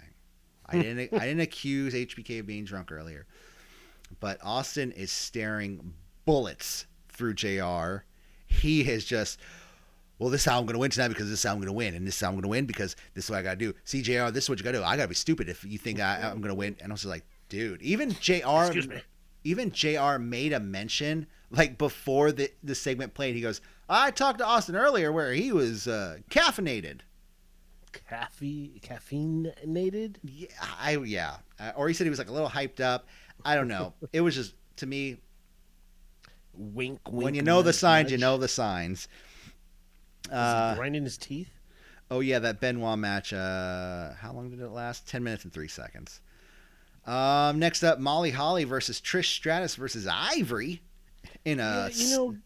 I didn't accuse HBK of being drunk earlier. But Austin is staring bullets through JR. He is just, well, this is how I'm going to win tonight because this is how I'm going to win. And this is how I'm going to win because this is what I got to do. See, JR, this is what you got to do. I got to be stupid if you think I'm going to win. And I was like, dude, even JR made a mention, like before the segment played. He goes, I talked to Austin earlier where he was caffeinated. Caffeinated? Yeah. Or he said he was like a little hyped up. I don't know. It was just, to me, wink. When you know the signs, you know the signs. Was he grinding his teeth? Oh, yeah, that Benoit match. How long did it last? 10 minutes and 3 seconds. Next up, Molly Holly versus Trish Stratus versus Ivory. Do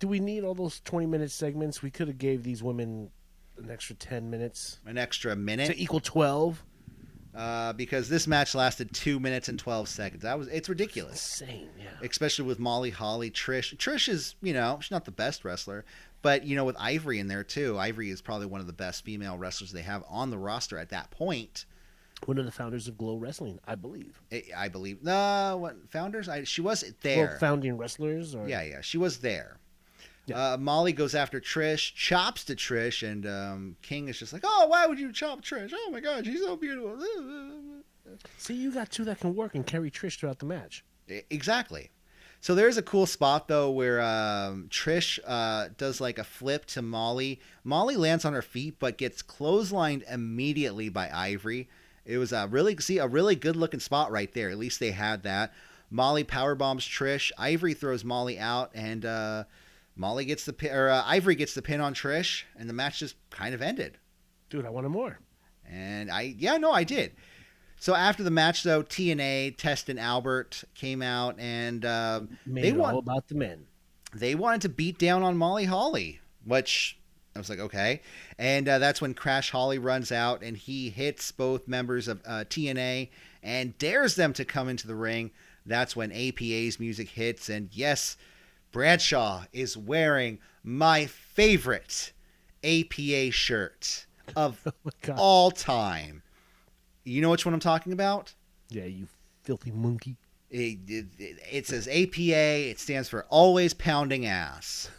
we need all those 20-minute segments? We could have gave these women an extra 10 minutes. An extra minute? To equal 12. Because this match lasted 2 minutes and 12 seconds. It's ridiculous. It's insane, yeah. Especially with Molly Holly. Trish is, she's not the best wrestler. But, with Ivory in there, too. Ivory is probably one of the best female wrestlers they have on the roster at that point. One of the founders of Glow Wrestling, I believe. I believe. No, what founders? She was there. Well, founding wrestlers? Or... Yeah, she was there. Yeah. Molly goes after Trish, chops to Trish, and King is just like, oh, why would you chop Trish? Oh, my God, she's so beautiful. See, you got two that can work and carry Trish throughout the match. Exactly. So there's a cool spot, though, where Trish does like a flip to Molly. Molly lands on her feet, but gets clotheslined immediately by Ivory. It was a really good-looking spot right there. At least they had that. Molly powerbombs Trish. Ivory throws Molly out, and Ivory gets the pin on Trish, and the match just kind of ended. Dude, I wanted more. And I did. So after the match, though, TNA, Test, and Albert came out, and they were all about the men. They wanted to beat down on Molly Holly, which I was like, okay. And that's when Crash Holly runs out, and he hits both members of TNA and dares them to come into the ring. That's when APA's music hits, and yes, Bradshaw is wearing my favorite APA shirt of all time. You know which one I'm talking about? Yeah, you filthy monkey. It says APA. It stands for Always Pounding Ass.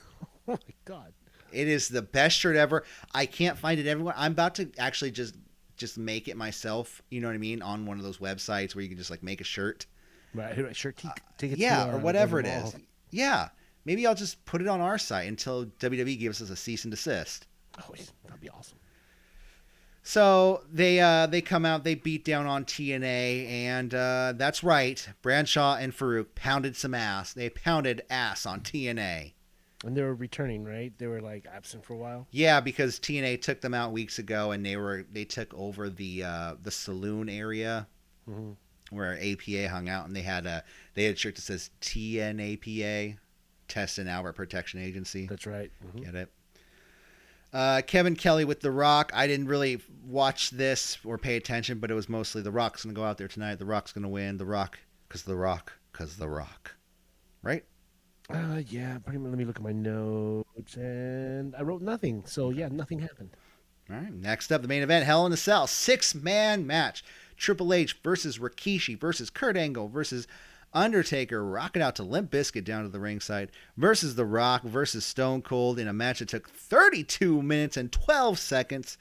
Oh, my God. It is the best shirt ever. I can't find it everywhere. I'm about to actually just make it myself, you know what I mean, on one of those websites where you can just like make a shirt. Right, shirt. Take it to or whatever it is. Yeah. Maybe I'll just put it on our site until WWE gives us a cease and desist. Oh, that'd be awesome. So they come out, they beat down on TNA, and that's right. Bradshaw and Farouk pounded some ass. They pounded ass on TNA. And they were returning, right? They were like absent for a while. Yeah, because TNA took them out weeks ago, and they took over the saloon area where APA hung out, and they had a shirt that says TNAPA, Test and Albert Protection Agency. That's right. Mm-hmm. Get it? Kevin Kelly with The Rock. I didn't really watch this or pay attention, but it was mostly The Rock's going to go out there tonight. The Rock's going to win. The Rock, because The Rock. Right? Yeah. Pretty much. Let me look at my notes, and I wrote nothing. So yeah, nothing happened. All right. Next up, the main event: Hell in a Cell, 6-man match. Triple H versus Rikishi versus Kurt Angle versus Undertaker rocking out to Limp Bizkit down to the ringside versus The Rock versus Stone Cold in a match that took 32 minutes and 12 seconds.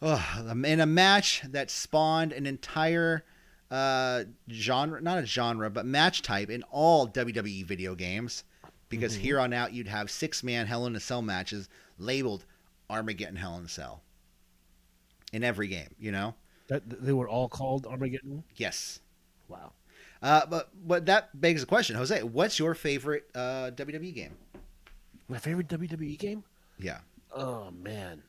Oh, in a match that spawned an entire genre, not a genre, but match type in all WWE video games. Because here on out, you'd have 6-man Hell in a Cell matches labeled Armageddon Hell in a Cell in every game, you know? That they were all called Armageddon? Yes. Wow. But that begs the question, Jose, what's your favorite WWE game? My favorite WWE game? Yeah. Oh, man.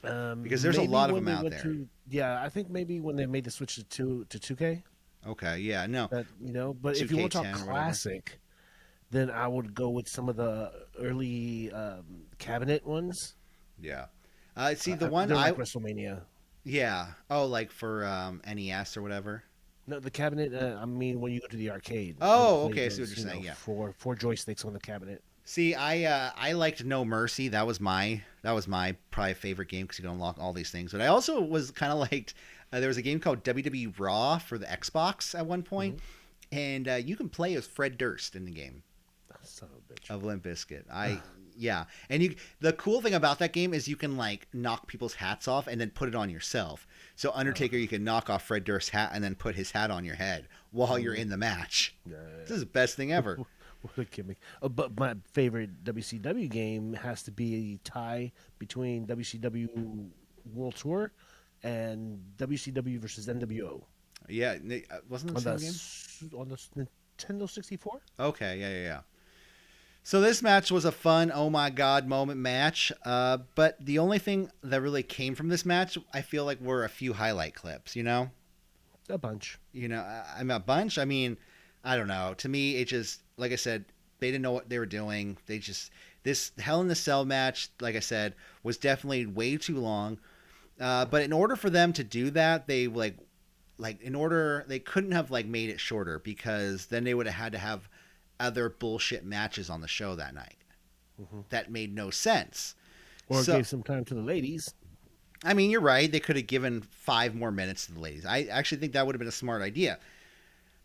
Because there's a lot of them out there. I think maybe when they made the switch to 2K. Okay, yeah, no. But if you want to talk classic, then I would go with some of the early cabinet ones. Yeah. See, the one like WrestleMania. Yeah. Oh, like for NES or whatever? No, the cabinet, I mean, when you go to the arcade. Oh, okay, I see what you're saying, yeah. Four joysticks on the cabinet. See, I liked No Mercy. That was my probably favorite game because you can unlock all these things. But I also was kind of liked. There was a game called WWE Raw for the Xbox at one point, and you can play as Fred Durst in the game. Son of a bitch. Of Limp Bizkit. Yeah, and the cool thing about that game is you can like knock people's hats off and then put it on yourself. So Undertaker, you can knock off Fred Durst's hat and then put his hat on your head while you're in the match. This is the best thing ever. What a gimmick. But my favorite WCW game has to be a tie between WCW World Tour and WCW versus NWO. Yeah, wasn't it the same game? On the Nintendo 64? Okay, yeah. So this match was a fun, oh my god moment match. But the only thing that really came from this match, I feel like, were a few highlight clips, you know? A bunch. You know, a bunch? I mean, I don't know. To me, it just, like I said, they didn't know what they were doing. This Hell in the Cell match, like I said, was definitely way too long. But in order for them to do that, they they couldn't have like made it shorter because then they would have had to have other bullshit matches on the show that night. That made no sense. Or gave some time to the ladies. I mean, you're right. They could have given 5 more minutes to the ladies. I actually think that would have been a smart idea.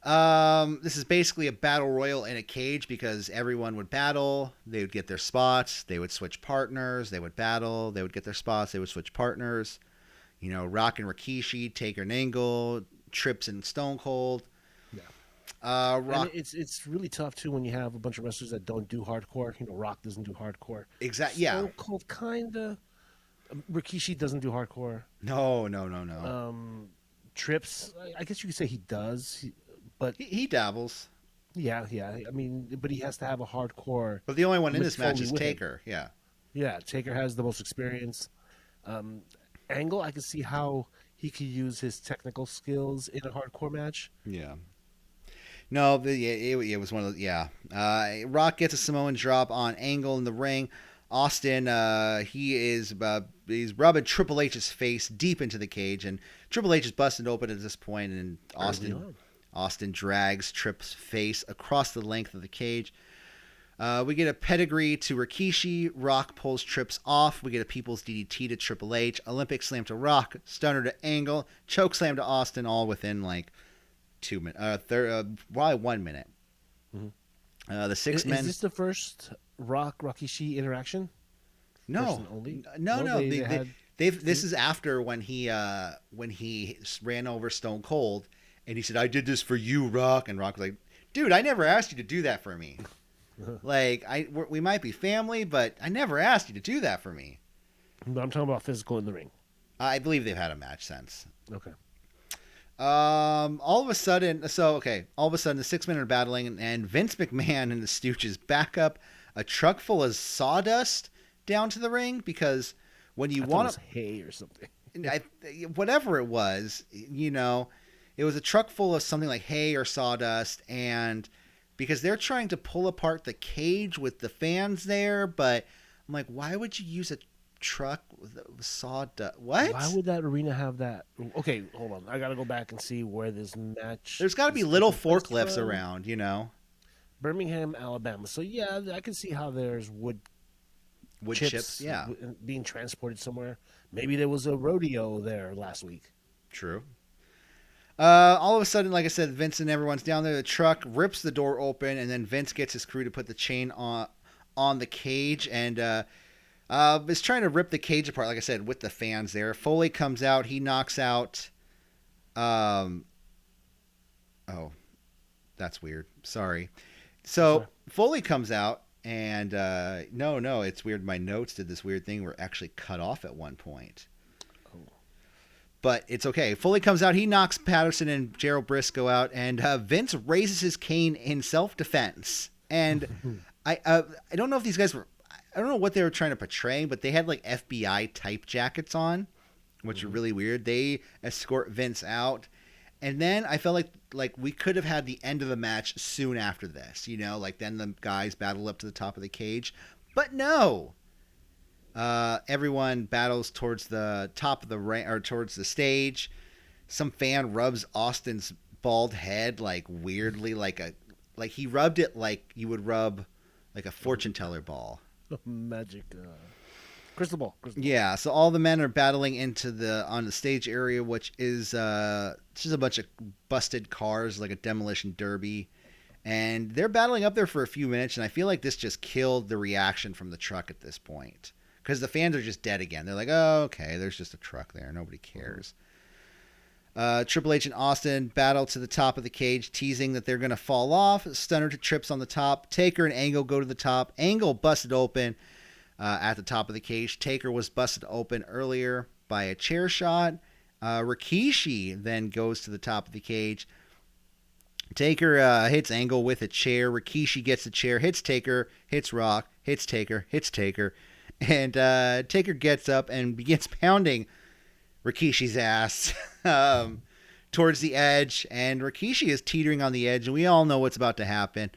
This is basically a battle royal in a cage because everyone would battle. They would get their spots. They would switch partners. They would battle. They would get their spots. They would switch partners. You know, Rock and Rikishi, Taker and Angle, Trips and Stone Cold. Yeah. Rock. And it's really tough too when you have a bunch of wrestlers that don't do hardcore. You know, Rock doesn't do hardcore. Exactly. Yeah. Stone Cold kinda. Rikishi doesn't do hardcore. No. Trips, I guess you could say he does, but he dabbles. Yeah. I mean, but he has to have a hardcore. But the only one in this match is Taker. Yeah. Yeah, Taker has the most experience. Angle, I can see how he could use his technical skills in a hardcore match. Yeah. No, it was one of those. Yeah. Rock gets a Samoan drop on Angle in the ring. Austin, he's rubbing Triple H's face deep into the cage, and Triple H is busted open at this point, and Austin drags Tripp's face across the length of the cage. We get a pedigree to Rikishi. Rock pulls Trips off. We get a People's DDT to Triple H. Olympic slam to Rock. Stunner to Angle. Choke slam to Austin, all within like 2 minutes. Probably 1 minute. The 6 men. Is this the first Rikishi interaction? No. No. This is after when he ran over Stone Cold, and he said, "I did this for you, Rock." And Rock was like, "Dude, I never asked you to do that for me. Like, we might be family, but I never asked you to do that for me." But I'm talking about physical in the ring. I believe they've had a match since. Okay. All of a sudden, the 6 men are battling, and Vince McMahon and the Stooges back up a truck full of sawdust down to the ring because when you want to hay or something, whatever it was, you know, it was a truck full of something like hay or sawdust, and because they're trying to pull apart the cage with the fans there, but I'm like, why would you use a truck with sawdust? What? Why would that arena have that? Okay, hold on. I got to go back and see where this match. There's got to be little forklifts around, you know. Birmingham, Alabama. So yeah, I can see how there's wood chips yeah, being transported somewhere. Maybe there was a rodeo there last week. True. All of a sudden, like I said, Vince and everyone's down there. The truck rips the door open, and then Vince gets his crew to put the chain on the cage and is trying to rip the cage apart, like I said, with the fans there. Foley comes out. He knocks out... oh, that's weird. Sorry. So Foley comes out, and no, it's weird. My notes did this weird thing. We're actually cut off at one point. But it's okay. Foley comes out. He knocks Patterson and Gerald Briscoe out, and Vince raises his cane in self-defense. And I don't know if these guys were... I don't know what they were trying to portray, but they had like FBI type jackets on, which are really weird. They escort Vince out. And then I felt like we could have had the end of the match soon after this. You know, like then the guys battle up to the top of the cage. But no. Everyone battles towards the top of the ring or towards the stage. Some fan rubs Austin's bald head like weirdly, like he rubbed it like you would rub like a fortune teller ball. Magic crystal ball. Yeah, so all the men are battling on the stage area, which is just a bunch of busted cars, like a demolition derby. And they're battling up there for a few minutes, and I feel like this just killed the reaction from the truck at this point. Because the fans are just dead again. They're like, oh, okay, there's just a truck there. Nobody cares. Triple H and Austin battle to the top of the cage, teasing that they're going to fall off. Stunner to Trips on the top. Taker and Angle go to the top. Angle busted open at the top of the cage. Taker was busted open earlier by a chair shot. Rikishi then goes to the top of the cage. Taker hits Angle with a chair. Rikishi gets the chair, hits Taker, hits Rock, hits Taker, hits Taker. And Taker gets up and begins pounding Rikishi's ass towards the edge. And Rikishi is teetering on the edge, and we all know what's about to happen.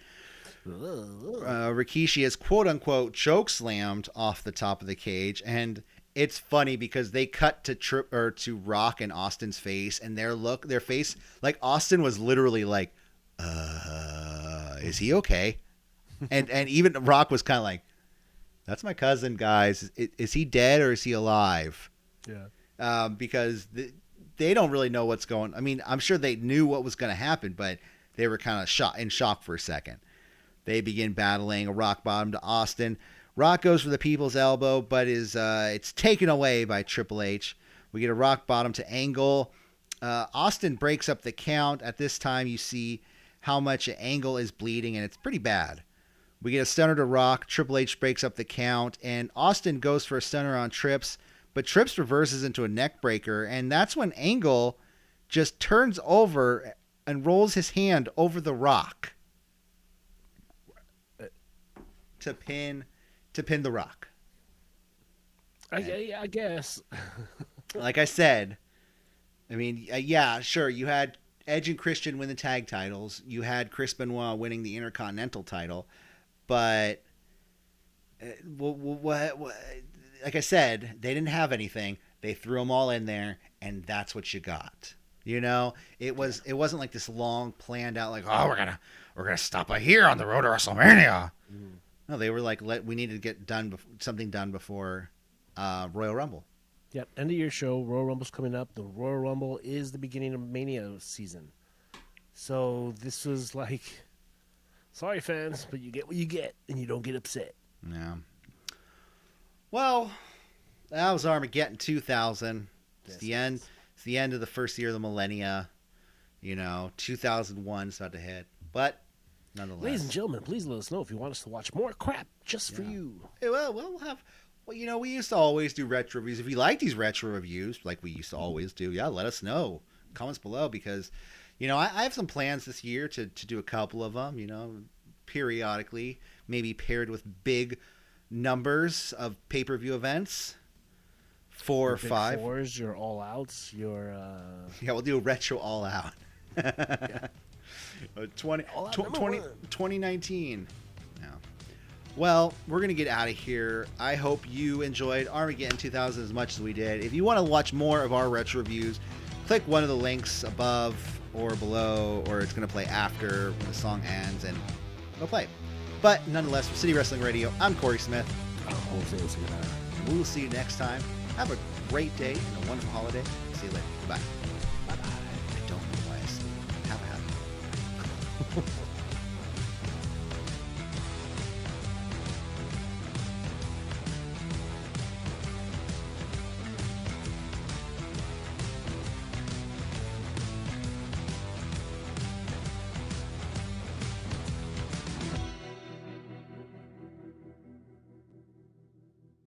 Rikishi is quote-unquote choke-slammed off the top of the cage. And it's funny because they cut to Rock and Austin's face, and their face, like Austin was literally like, is he okay? And even Rock was kind of like, that's my cousin, guys. Is he dead or is he alive? Yeah. Because they don't really know what's going on. I mean, I'm sure they knew what was going to happen, but they were kind of in shock for a second. They begin battling a rock bottom to Austin. Rock goes for the people's elbow, but it's taken away by Triple H. We get a rock bottom to Angle. Austin breaks up the count. At this time, you see how much Angle is bleeding, and it's pretty bad. We get a stunner to Rock. Triple H breaks up the count, and Austin goes for a stunner on Trips, but Trips reverses into a neck breaker, and that's when Angle just turns over and rolls his hand over the Rock to pin the Rock. I guess. Like I said, I mean, yeah, sure, you had Edge and Christian win the tag titles. You had Chris Benoit winning the Intercontinental title. But like I said, they didn't have anything. They threw them all in there, and that's what you got. You know, it wasn't like this long planned out, like, oh, we're gonna stop it here on the road to WrestleMania. No, they were like, we need to get something done before Royal Rumble. Yep, end of year show. Royal Rumble's coming up. The Royal Rumble is the beginning of Mania season. So this was like, sorry fans, but you get what you get, and you don't get upset. Yeah. Well, that was Armageddon 2000. It's the end. It's the end of the first year of the millennia. You know, 2001 is about to hit, but nonetheless. Ladies and gentlemen, please let us know if you want us to watch more crap just for you. Yeah, well, we'll have. Well, you know, we used to always do retro reviews. If you like these retro reviews, like we used to always do, yeah, let us know. Comments below, because, you know, I have some plans this year to do a couple of them, you know, periodically, maybe paired with big numbers of pay-per-view events. 4 or 5. Fours, your all outs, your yeah, we'll do a retro all out. yeah. 2019. Yeah. Well, we're gonna get out of here. I hope you enjoyed Armageddon 2000 as much as we did. If you want to watch more of our retro reviews, click one of the links above or below, or it's gonna play after the song ends, and it'll play. But nonetheless, from City Wrestling Radio, I'm Corey Smith. We will see you next time. Have a great day and a wonderful holiday. See you later. Bye. Bye-bye. I don't know why Have a happy.